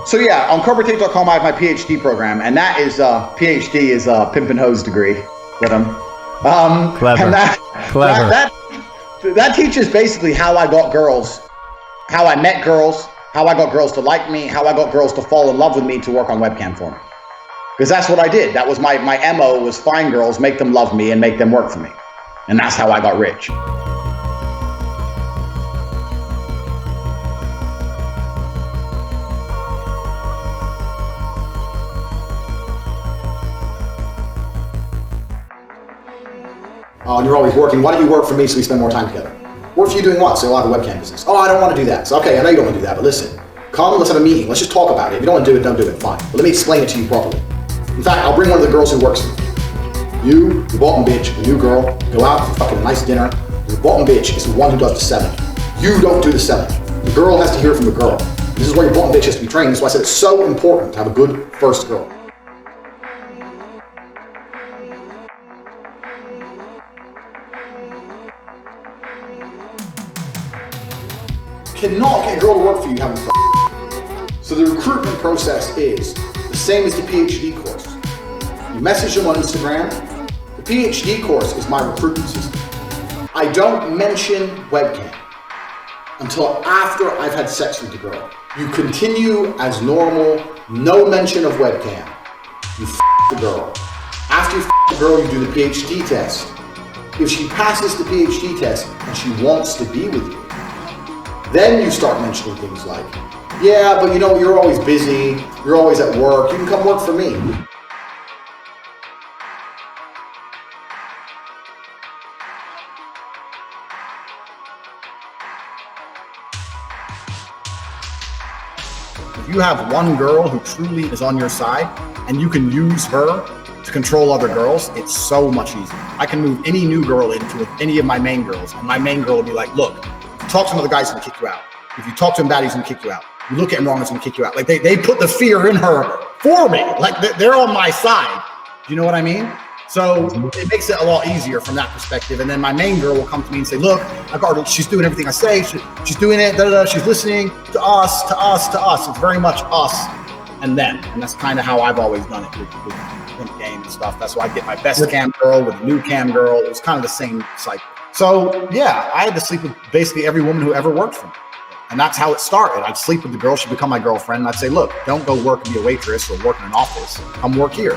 So yeah, on CobraTate.com I have my PhD program, and that is PhD is a pimp and hose degree with them. Clever. And Clever. That teaches basically how I got girls, how I met girls, how I got girls to like me, how I got girls to fall in love with me to work on webcam for me. Because that's what I did. That was my MO, was find girls, make them love me, and make them work for me. And that's how I got rich. Oh, and you're always working. Why don't you work for me so we spend more time together? Work for you doing what? So I'll have a webcam business. Oh, I don't want to do that. So, okay, I know you don't want to do that, but listen. Come, let's have a meeting. Let's just talk about it. If you don't want to do it, don't do it. Fine. But let me explain it to you properly. In fact, I'll bring one of the girls who works for me. You, the bottom bitch, the new girl, go out for fucking a nice dinner. The bottom bitch is the one who does the selling. You don't do the selling. The girl has to hear from the girl. This is where your bottom bitch has to be trained. That's why I said it's so important to have a good first girl. Cannot get a girl to work for you having fun. So the recruitment process is the same as the PhD course. You message them on Instagram. The PhD course is my recruitment system. I don't mention webcam until after I've had sex with the girl. You continue as normal, no mention of webcam. You f the girl. After you f the girl, you do the PhD test. If she passes the PhD test and she wants to be with you, then you start mentioning things like, yeah, but you know, you're always busy, you're always at work, you can come work for me. If you have one girl who truly is on your side and you can use her to control other girls, it's so much easier. I can move any new girl into any of my main girls, and my main girl will be like, look, talk to another guy, he's gonna kick you out. If you talk to him bad, he's gonna kick you out. You look at him wrong, he's gonna kick you out. Like they put the fear in her for me. Like they're on my side. Do you know what I mean? So it makes it a lot easier from that perspective. And then my main girl will come to me and say, look, I got her, she's doing everything I say. She's doing it, she's listening to us, to us, to us. It's very much us and them. And that's kind of how I've always done it with game and stuff. That's why I get my best cam girl with a new cam girl. It was kind of the same cycle. So yeah, I had to sleep with basically every woman who ever worked for me. And that's how it started. I'd sleep with the girl, she'd become my girlfriend, and I'd say, look, don't go work and be a waitress or work in an office. Come work here.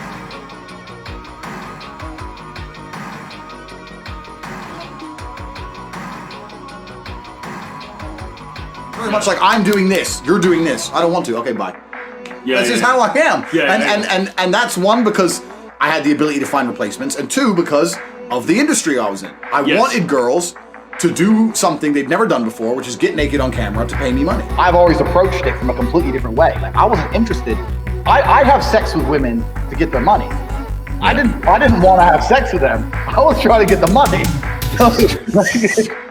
Very much like, I'm doing this, you're doing this. I don't want to. Okay, bye. Yeah, this is how I am. Yeah, and that's one, because I had the ability to find replacements, and two, because of the industry I was in. I wanted girls to do something they've never done before, which is get naked on camera to pay me money. I've always approached it from a completely different way. Like, I wasn't interested. I'd have sex with women to get their money. I didn't want to have sex with them. I was trying to get the money.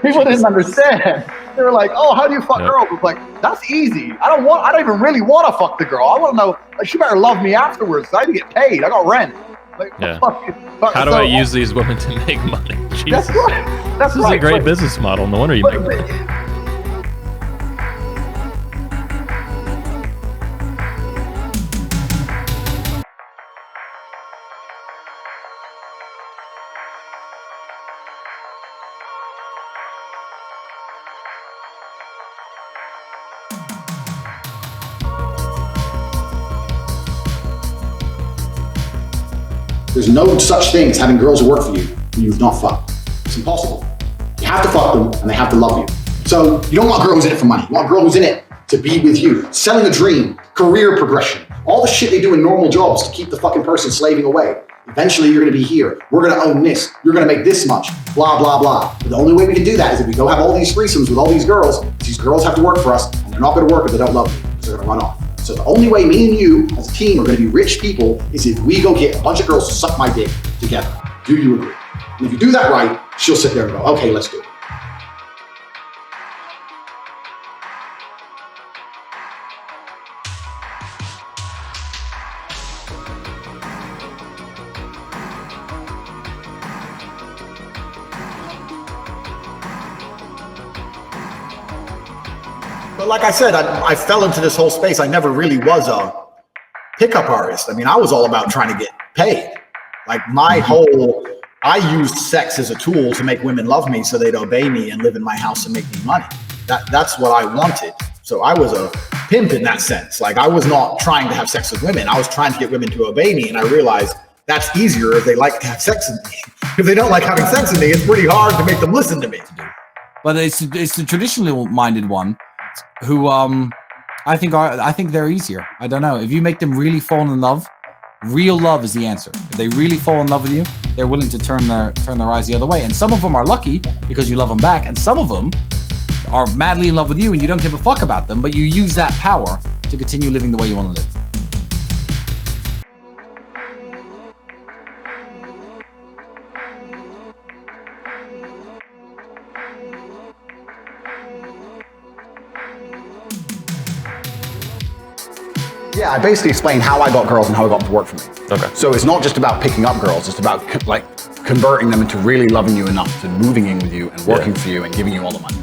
People didn't understand. They were like, oh, how do you fuck girls? I was like, that's easy. I don't even really want to fuck the girl. I want to know, like, she better love me afterwards. I need to get paid. I got rent. Like, how do I use these women to make money? Jesus. That's right. This is a great business model. No wonder you make money. There's no such thing as having girls who work for you who you've not fucked. It's impossible. You have to fuck them and they have to love you. So you don't want a girl who's in it for money. You want a girl who's in it to be with you. Selling a dream, career progression, all the shit they do in normal jobs to keep the fucking person slaving away. Eventually you're gonna be here. We're gonna own this. You're gonna make this much, blah, blah, blah. But the only way we can do that is if we go have all these threesomes with all these girls. These girls have to work for us, and they're not gonna work if they don't love you, because they're gonna run off. So the only way me and you as a team are gonna be rich people is if we go get a bunch of girls to suck my dick together. Do you agree? And if you do that right, she'll sit there and go, okay, let's do it. But like I said, I fell into this whole space. I never really was a pickup artist. I mean, I was all about trying to get paid. Like I used sex as a tool to make women love me so they'd obey me and live in my house and make me money. That's what I wanted. So I was a pimp in that sense. Like, I was not trying to have sex with women. I was trying to get women to obey me. And I realized that's easier if they like to have sex with me. If they don't like having sex with me, it's pretty hard to make them listen to me. But it's the traditionally minded one who I think they're easier. I don't know. If you make them really fall in love, real love is the answer. If they really fall in love with you, they're willing to turn their eyes the other way. And some of them are lucky because you love them back, and some of them are madly in love with you and you don't give a fuck about them, but you use that power to continue living the way you want to live. Yeah, I basically explained how I got girls and how it got to work for me. Okay. So it's not just about picking up girls, it's about converting them into really loving you enough to moving in with you and working for you and giving you all the money.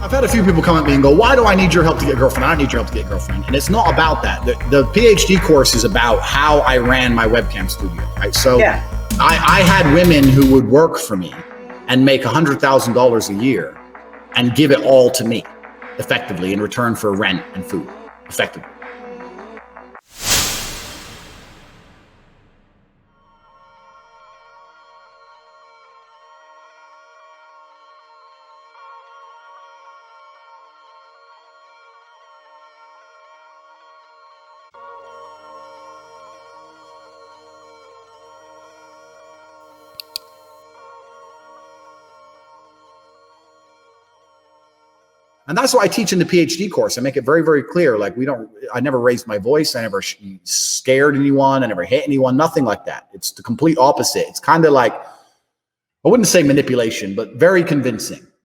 I've had a few people come at me and go, why do I need your help to get a girlfriend? I don't need your help to get a girlfriend. And it's not about that. The PhD course is about how I ran my webcam studio, right? So I had women who would work for me and make $100,000 a year and give it all to me effectively in return for rent and food, effectively. And that's why I teach in the PhD course. I make it very, very clear. Like, I never raised my voice. I never scared anyone. I never hit anyone, nothing like that. It's the complete opposite. It's kind of like, I wouldn't say manipulation, but very convincing.